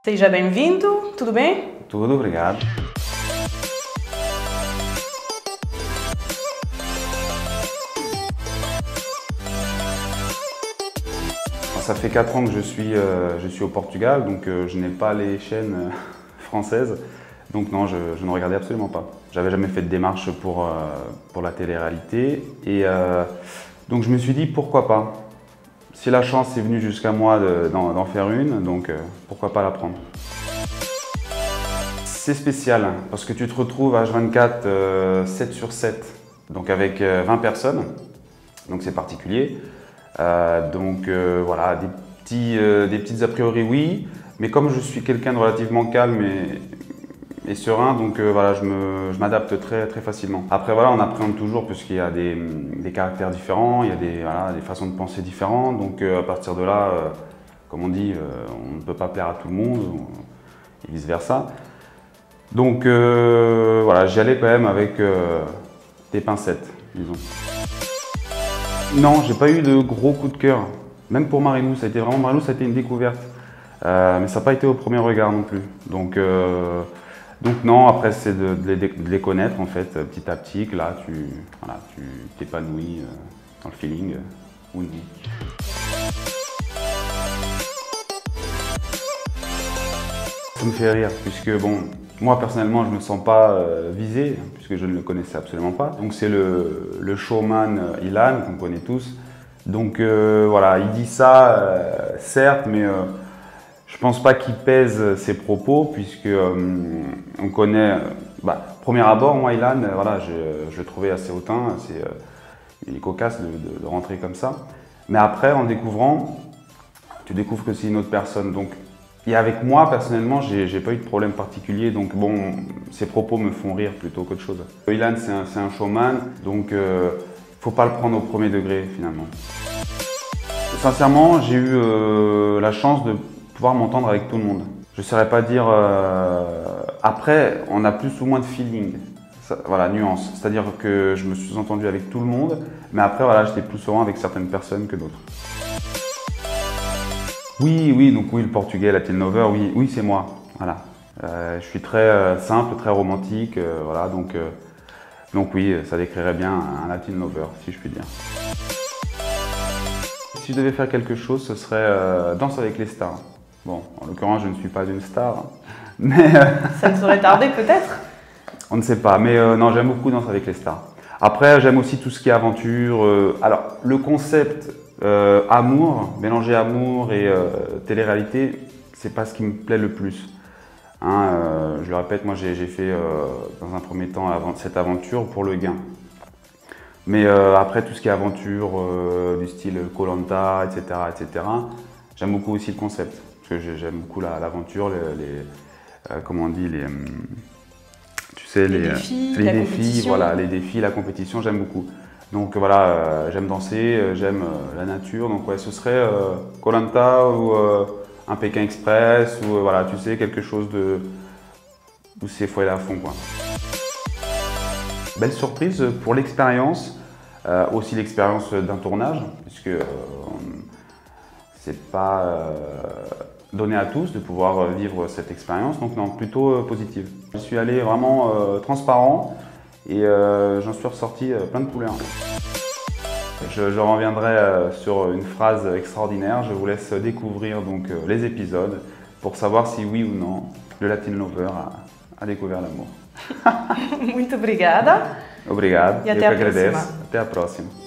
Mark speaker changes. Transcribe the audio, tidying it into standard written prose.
Speaker 1: Seja bem-vindo, tudo bem?
Speaker 2: Tudo, obrigado. Ça fait 4 ans que je suis au Portugal, donc je n'ai pas les chaînes françaises. Donc non, je ne regardais absolument pas. J'avais jamais fait de démarche pour la télé-réalité. Et donc je me suis dit, pourquoi pas? Si la chance est venue jusqu'à moi d'en faire une, donc pourquoi pas la prendre? C'est spécial, parce que tu te retrouves à H24, 7 sur 7, donc avec 20 personnes. Donc c'est particulier. Voilà, des petites a priori oui, mais comme je suis quelqu'un de relativement calme et serein, donc voilà, je m'adapte très facilement. Après voilà, on appréhende toujours puisqu'il y a des caractères différents, il y a des façons de penser différentes, donc à partir de là, comme on dit, on ne peut pas plaire à tout le monde et vice versa. Donc voilà, j'y allais quand même avec des pincettes, disons. Non, j'ai pas eu de gros coup de cœur. Même pour Marilou, ça a été une découverte. Mais ça n'a pas été au premier regard non plus. Donc non, après c'est de les connaître en fait, petit à petit, que là tu t'épanouis dans le feeling ou non. Ça me fait rire, puisque bon, moi personnellement je ne me sens pas visé, puisque je ne le connaissais absolument pas. Donc c'est le showman Ilan, qu'on connaît tous. Donc voilà, il dit ça, certes, mais je pense pas qu'il pèse ses propos, puisque on connaît, premier abord, moi Ilan, voilà, je le trouvais assez hautain, il est cocasse de rentrer comme ça. Mais après, en découvrant, tu découvres que c'est une autre personne. Donc, et avec moi, personnellement, j'ai pas eu de problème particulier, donc bon, ses propos me font rire plutôt qu'autre chose. Ilan, c'est un showman, donc faut pas le prendre au premier degré, finalement. Sincèrement, j'ai eu la chance de pouvoir m'entendre avec tout le monde. Je ne saurais pas dire... Après, on a plus ou moins de feeling, ça, voilà, nuance. C'est-à-dire que je me suis entendu avec tout le monde, mais après, voilà, j'étais plus souvent avec certaines personnes que d'autres. Oui, donc oui, le portugais, Latin Lover, oui, c'est moi. Voilà. Je suis très simple, très romantique, voilà, donc oui, ça décrirait bien un Latin Lover, si je puis dire. Si je devais faire quelque chose, ce serait Danse avec les stars. Bon, en l'occurrence, je ne suis pas une star, mais...
Speaker 1: Ça ne saurait tarder peut-être?
Speaker 2: On ne sait pas, mais non, j'aime beaucoup Danse avec les stars. Après, j'aime aussi tout ce qui est aventure. Alors, le concept amour, mélanger amour et télé-réalité, c'est pas ce qui me plaît le plus. Hein, je le répète, moi j'ai fait dans un premier temps cette aventure pour le gain. Mais après, tout ce qui est aventure, du style Koh-Lanta, etc., j'aime beaucoup aussi le concept. Parce que j'aime beaucoup l'aventure, comment on dit, tu sais, les défis, voilà, les défis, la compétition, j'aime beaucoup. Donc voilà, j'aime danser, j'aime la nature, donc ouais, ce serait Koh-Lanta ou un Pékin Express, ou voilà, tu sais, quelque chose où c'est faut aller à fond, quoi. Belle surprise pour l'expérience, aussi l'expérience d'un tournage, puisque c'est pas donné à tous de pouvoir vivre cette expérience, donc non, plutôt positive. Je suis allé vraiment transparent et j'en suis ressorti plein de couleurs. Je reviendrai sur une phrase extraordinaire, je vous laisse découvrir donc les épisodes pour savoir si oui ou non le Latin Lover a découvert l'amour.
Speaker 1: Muito obrigada.
Speaker 2: Obrigado,
Speaker 1: E
Speaker 2: eu
Speaker 1: até
Speaker 2: que
Speaker 1: a
Speaker 2: agradeço.
Speaker 1: próxima.
Speaker 2: Até a próxima.